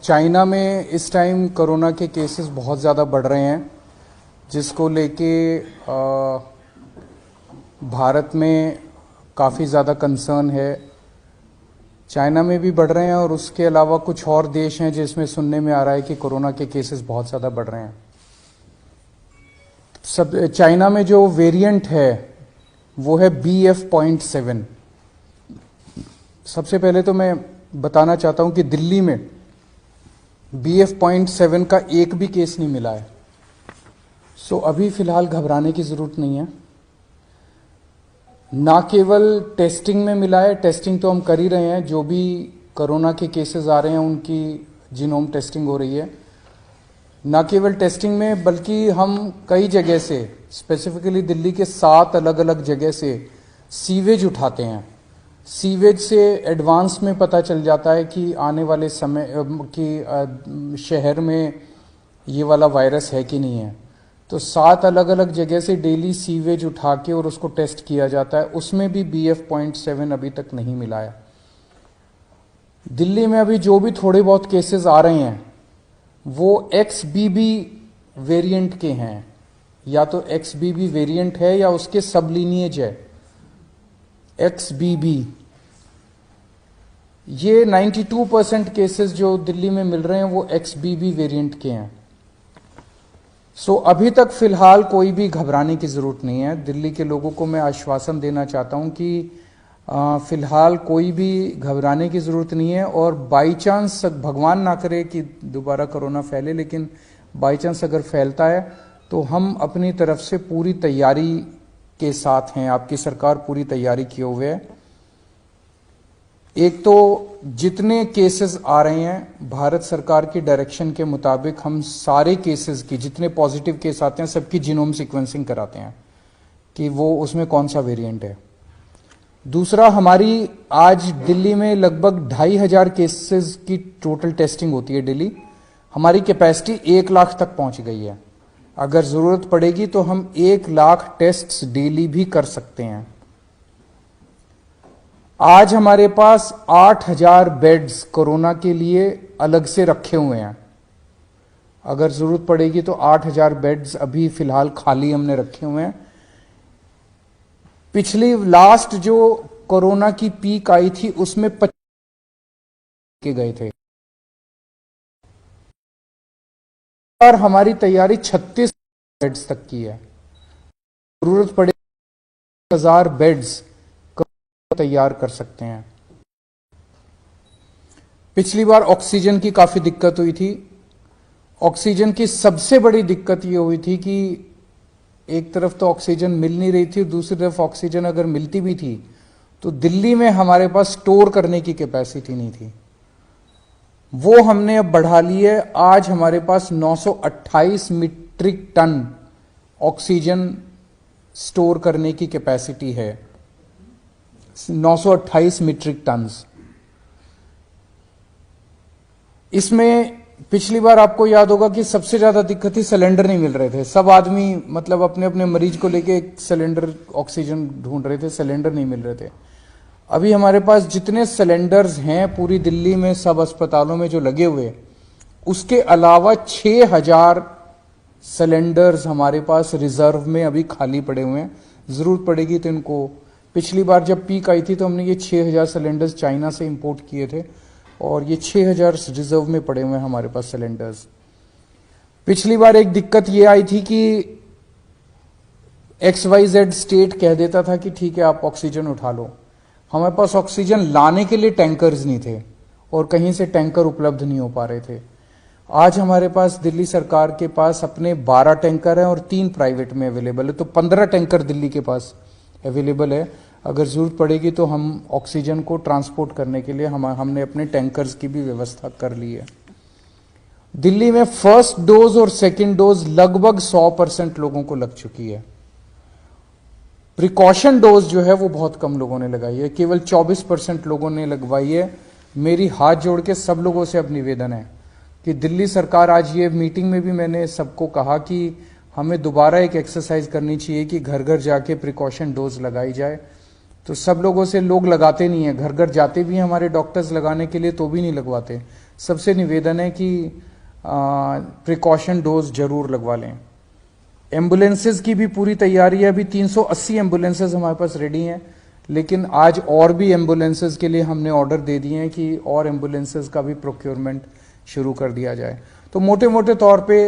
China में इस time corona के केसेस बहुत ज़्यादा बढ़ रहे हैं, जिसको लेके भारत में काफ़ी ज़्यादा कंसर्न है। चाइना में भी बढ़ रहे हैं और उसके अलावा कुछ और देश हैं जिसमें सुनने में आ रहा है कि कोरोना के केसेस बहुत ज़्यादा बढ़ रहे हैं। चाइना में जो वेरिएंट है वो है BF.7। सबसे पहले तो मैं बताना चाहता हूं कि दिल्ली में BF.7 का एक भी केस नहीं मिला है। सो अभी फिलहाल घबराने की ज़रूरत नहीं है। ना केवल टेस्टिंग में मिला है, टेस्टिंग तो हम कर ही रहे हैं, जो भी कोरोना के केसेस आ रहे हैं उनकी जीनोम टेस्टिंग हो रही है। ना केवल टेस्टिंग में बल्कि हम कई जगह से, स्पेसिफिकली दिल्ली के 7 अलग अलग जगह से सीवेज उठाते हैं। सीवेज से एडवांस में पता चल जाता है कि आने वाले समय कि शहर में ये वाला वायरस है कि नहीं है। तो 7 अलग अलग जगह से डेली सीवेज उठा के और उसको टेस्ट किया जाता है। उसमें भी BF.7 अभी तक नहीं मिला है। दिल्ली में अभी जो भी थोड़े बहुत केसेस आ रहे हैं वो XBB वेरिएंट के हैं, या तो XBB वेरिएंट है या उसके सब लीनिएज है XBB। ये 92% केसेस जो दिल्ली में मिल रहे हैं वो XBB वेरिएंट के हैं। सो अभी तक फिलहाल कोई भी घबराने की जरूरत नहीं है। दिल्ली के लोगों को मैं आश्वासन देना चाहता हूं कि फिलहाल कोई भी घबराने की ज़रूरत नहीं है। और बाई चांस, भगवान ना करे कि दोबारा कोरोना फैले, लेकिन बाई चांस अगर फैलता है तो हम अपनी तरफ से पूरी तैयारी के साथ हैं। आपकी सरकार पूरी तैयारी किए हुए है। एक तो जितने केसेस आ रहे हैं भारत सरकार की डायरेक्शन के मुताबिक हम सारे केसेस की, जितने पॉजिटिव केस आते हैं सबकी जीनोम सीक्वेंसिंग कराते हैं कि वो उसमें कौन सा वेरिएंट है। दूसरा, हमारी आज दिल्ली में लगभग 2500 केसेस की टोटल टेस्टिंग होती है डेली। हमारी कैपेसिटी 1 लाख तक पहुंच गई है। अगर जरूरत पड़ेगी तो हम 1 लाख टेस्ट्स डेली भी कर सकते हैं। आज हमारे पास 8000 बेड्स कोरोना के लिए अलग से रखे हुए हैं। अगर जरूरत पड़ेगी तो 8000 बेड्स अभी फिलहाल खाली हमने रखे हुए हैं। पिछली लास्ट जो कोरोना की पीक आई थी उसमें 25 के गए थे और हमारी तैयारी 36 बेड्स तक की है। जरूरत पड़े 1000 बेड्स तैयार कर सकते हैं। पिछली बार ऑक्सीजन की काफी दिक्कत हुई थी। ऑक्सीजन की सबसे बड़ी दिक्कत यह हुई थी कि एक तरफ तो ऑक्सीजन मिल नहीं रही थी, दूसरी तरफ ऑक्सीजन अगर मिलती भी थी तो दिल्ली में हमारे पास स्टोर करने की कैपेसिटी नहीं थी। वो हमने अब बढ़ा ली है। आज हमारे पास 928 मीट्रिक टन ऑक्सीजन स्टोर करने की कैपेसिटी है। 928 मीट्रिक टन। इसमें पिछली बार आपको याद होगा कि सबसे ज्यादा दिक्कत थी, सिलेंडर नहीं मिल रहे थे। सब आदमी मतलब अपने अपने मरीज को लेके एक सिलेंडर ऑक्सीजन ढूंढ रहे थे, सिलेंडर नहीं मिल रहे थे। अभी हमारे पास जितने सिलेंडर्स हैं पूरी दिल्ली में सब अस्पतालों में जो लगे हुए, उसके अलावा 6000 सिलेंडर्स हमारे पास रिजर्व में अभी खाली पड़े हुए हैं। जरूरत पड़ेगी तो इनको, पिछली बार जब पीक आई थी तो हमने ये 6000 सिलेंडर्स चाइना से इंपोर्ट किए थे और ये 6000 रिजर्व में पड़े हुए हैं हमारे पास सिलेंडर्स। पिछली बार एक दिक्कत ये आई थी कि XYZ स्टेट कह देता था कि ठीक है आप ऑक्सीजन उठा लो। हमारे पास ऑक्सीजन लाने के लिए टैंकर्स नहीं थे और कहीं से टैंकर उपलब्ध नहीं हो पा रहे थे। आज हमारे पास दिल्ली सरकार के पास अपने 12 टैंकर हैं और 3 प्राइवेट में अवेलेबल है, तो 15 टैंकर दिल्ली के पास अवेलेबल है। अगर जरूरत पड़ेगी तो हम ऑक्सीजन को ट्रांसपोर्ट करने के लिए हमने अपने टैंकर्स की भी व्यवस्था कर ली है। दिल्ली में फर्स्ट डोज और सेकंड डोज लगभग 100% लोगों को लग चुकी है। प्रिकॉशन डोज जो है वो बहुत कम लोगों ने लगाई है, केवल 24% लोगों ने लगवाई है। मेरी हाथ जोड़ के सब लोगों से अब निवेदन है कि दिल्ली सरकार, आज ये मीटिंग में भी मैंने सबको कहा कि हमें दोबारा एक एक्सरसाइज करनी चाहिए कि घर घर जाके प्रिकॉशन डोज लगाई जाए। तो सब लोगों से, लोग लगाते नहीं है, घर घर जाते भी हैं हमारे डॉक्टर्स लगाने के लिए तो भी नहीं लगवाते। सबसे निवेदन है कि प्रिकॉशन डोज जरूर लगवा लें। एम्बुलेंसेज की भी पूरी तैयारी है, अभी 380 एम्बुलेंसेज हमारे पास रेडी हैं, लेकिन आज और भी एम्बुलेंसेज के लिए हमने ऑर्डर दे दिए हैं कि और एम्बुलेंसेज का भी प्रोक्योरमेंट शुरू कर दिया जाए। तो मोटे मोटे तौर पे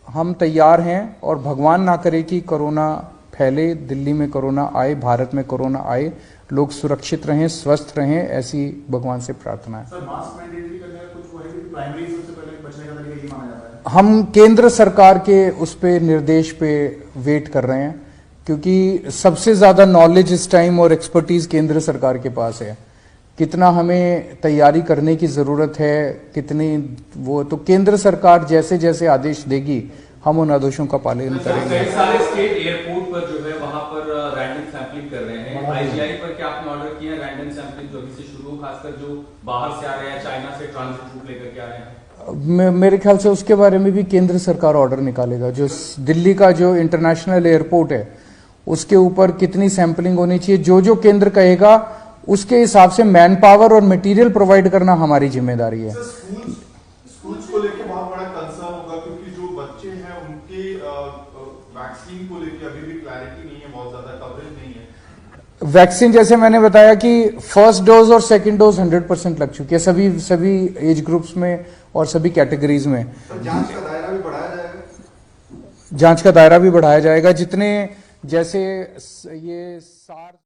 हम तैयार हैं और भगवान ना करे कि कोरोना फैले, दिल्ली में कोरोना आए, भारत में कोरोना आए, लोग सुरक्षित रहें, स्वस्थ रहें, ऐसी भगवान से प्रार्थना है। सर, मास्क मैंडेटरी करने का कुछ वो है कि प्राइमरी सबसे पहले बचने का तरीका ये माना जाता है? हम केंद्र सरकार के उस पे निर्देश पे वेट कर रहे हैं, क्योंकि सबसे ज्यादा नॉलेज इस टाइम और एक्सपर्टीज केंद्र सरकार के पास है। कितना हमें तैयारी करने की जरूरत है, कितनी वो, तो केंद्र सरकार जैसे जैसे आदेश देगी हम उन आदेशों का पालन करेंगे। कई सारे स्टेट एयरपोर्ट पर जो है वहां पर रैंडम सैंपलिंग कर रहे हैं। आईजीआई पर क्या आपने ऑर्डर किया है रैंडम सैंपलिंग जो अभी से शुरू हो, खासकर जो बाहर से आ रहे हैं, चाइना से ट्रांजिट रूट लेकर के आ रहे हैं? मेरे ख्याल से उसके बारे में भी केंद्र सरकार ऑर्डर निकालेगा। जो दिल्ली का जो इंटरनेशनल एयरपोर्ट है उसके ऊपर कितनी सैंपलिंग होनी चाहिए, जो जो केंद्र कहेगा उसके हिसाब से मैन पावर और मटेरियल प्रोवाइड करना हमारी जिम्मेदारी है। स्कूल्स को लेके बहुत बड़ा कंसर्न होगा, क्योंकि जो बच्चे हैं उनके वैक्सीन को लेके अभी भी क्लैरिटी नहीं है, बहुत ज्यादा कवरेज नहीं है। वैक्सीन जैसे मैंने बताया कि फर्स्ट डोज और सेकंड डोज 100% लग चुकी है सभी एज ग्रुप्स में और सभी कैटेगरीज में। जांच का दायरा भी बढ़ाया जाएगा? जांच का दायरा भी बढ़ाया जाएगा, जितने जैसे ये SARS